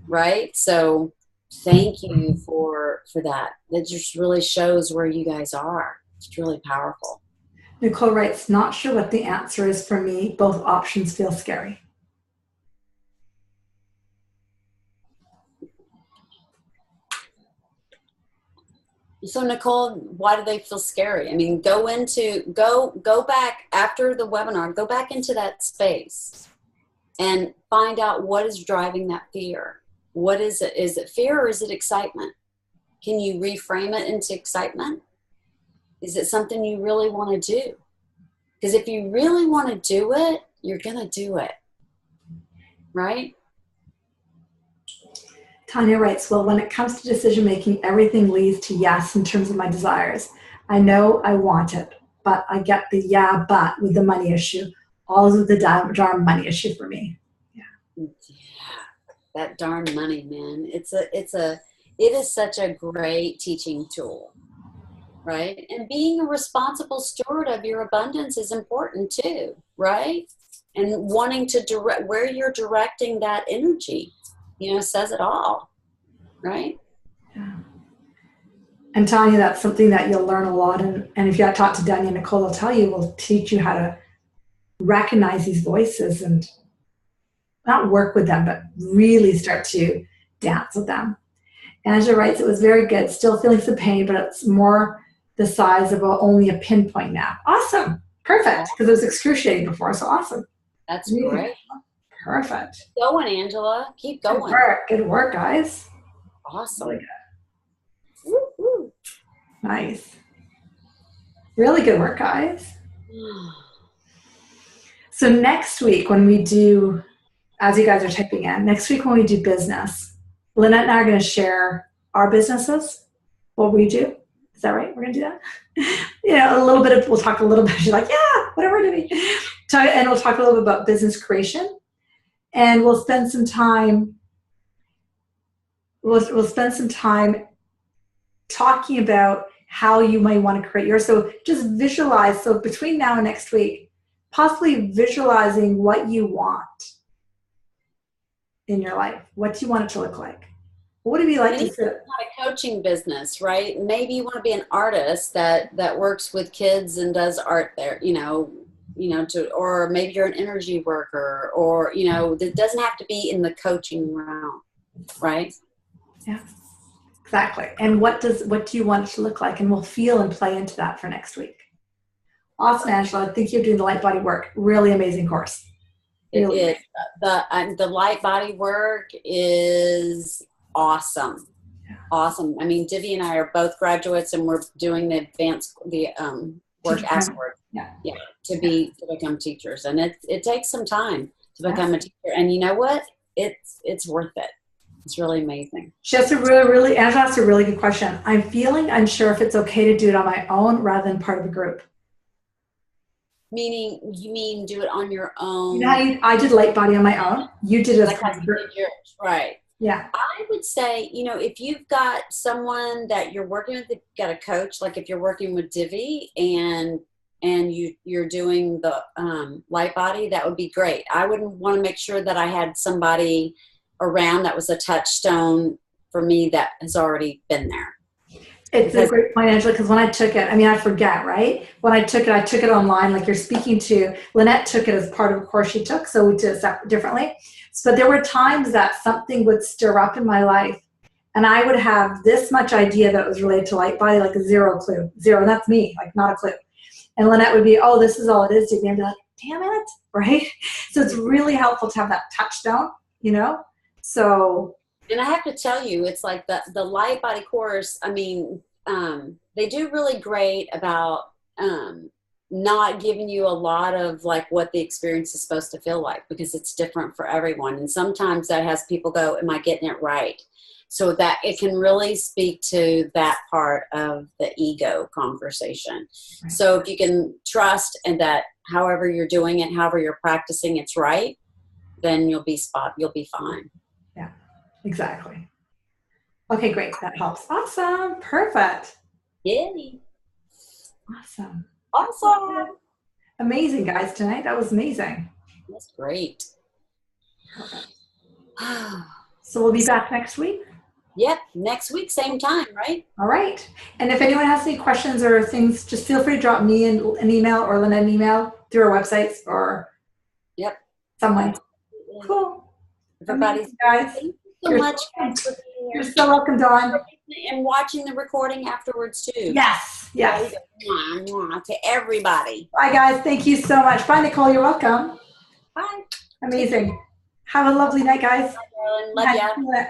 Right? So thank you for that. That just really shows where you guys are. It's really powerful. Nicole writes, not sure what the answer is for me. Both options feel scary. So Nicole, why do they feel scary? I mean, go back after the webinar, go back into that space and find out what is driving that fear. What is it? Is it fear or is it excitement? Can you reframe it into excitement? Is it something you really want to do? Because if you really want to do it, you're going to do it. Right? Tanya writes, well, when it comes to decision making, everything leads to yes in terms of my desires. I know I want it, but I get the yeah, but with the money issue. All of the darn money issue for me. Yeah. That darn money, man. It is such a great teaching tool. Right? And being a responsible steward of your abundance is important too, right? And wanting to direct where you're directing that energy, says it all, right? Yeah. And Tanya, that's something that you'll learn a lot. And if you talk to Danny and Nicole, they'll tell you, we'll teach you how to recognize these voices and not work with them, but really start to dance with them. Angela writes, it was very good. Still feeling some pain, but it's more the size of only a pinpoint now. Awesome. Perfect. Because it was excruciating before. So awesome. That's great. Perfect. Keep going, Angela. Keep going. Good work, guys. Awesome. Really good. Woo, woo. Nice. Really good work, guys. So next week when we do, as you guys are typing in, next week when we do business, Lynnette and I are going to share our businesses, what we do. Is that right? We're going to do that? A little bit of, we'll talk a little bit. She's like, yeah, whatever we're doing. And we'll talk a little bit about business creation. And we'll spend some time, we'll spend some time talking about how you might want to create yours. So just visualize. So between now and next week, possibly visualizing what you want in your life. What do you want it to look like? What would it be like to sit? Not a coaching business, right? Maybe you want to be an artist that works with kids and does art there, or maybe you're an energy worker, or it doesn't have to be in the coaching realm, right? Yeah, exactly. And what do you want it to look like? And we'll feel and play into that for next week. Awesome, Angela. I think you're doing the light body work. Really amazing course. Really it is. The light body work is awesome. Yeah. Awesome. I mean, Divi and I are both graduates, and we're doing the work afterwards. Yeah. To become teachers, and it takes some time to become a teacher. And you know what? It's worth it. It's really amazing. Angela asked a really good question. I'm feeling unsure if it's okay to do it on my own rather than part of a group. Meaning, you mean do it on your own? I did light body on my own. You did it as part of a group. Right. Yeah. I would say, if you've got someone that you're working with, you've got a coach, like if you're working with Divi and you're doing the light body, that would be great. I would want to make sure that I had somebody around that was a touchstone for me that has already been there. It's a great point, Angela, because when I took it, I forget, right? When I took it online, like you're speaking to. Lynnette took it as part of a course she took, so we did it differently. So there were times that something would stir up in my life, and I would have this much idea that was related to light body, like zero clue. Zero, and that's me, like not a clue. And Lynnette would be, oh, this is all it is, Divi. And I'd be like, damn it, right? So it's really helpful to have that touchstone, So. And I have to tell you, it's like the light body course, they do really great about not giving you a lot of like what the experience is supposed to feel like, because it's different for everyone. And sometimes that has people go, am I getting it right? So that it can really speak to that part of the ego conversation. Right. So if you can trust and that however you're doing it, however you're practicing, it's right, then you'll be fine. Yeah. Exactly. Okay, great. That helps. Awesome. Perfect. Yay. Awesome. Amazing, guys, tonight. That was amazing. That's great. Perfect. So we'll be back next week? Yep. Next week, same time, right? All right. And if anyone has any questions or things, just feel free to drop me an email or Lynnette an email through our websites or some way. Cool. Everybody's guys. Thank you so much. You're so welcome, Dawn. And watching the recording afterwards, too. Yes. To everybody. Bye, guys. Thank you so much. Bye, Nicole. You're welcome. Bye. Amazing. Have a lovely night, guys. Bye, darling. Love ya.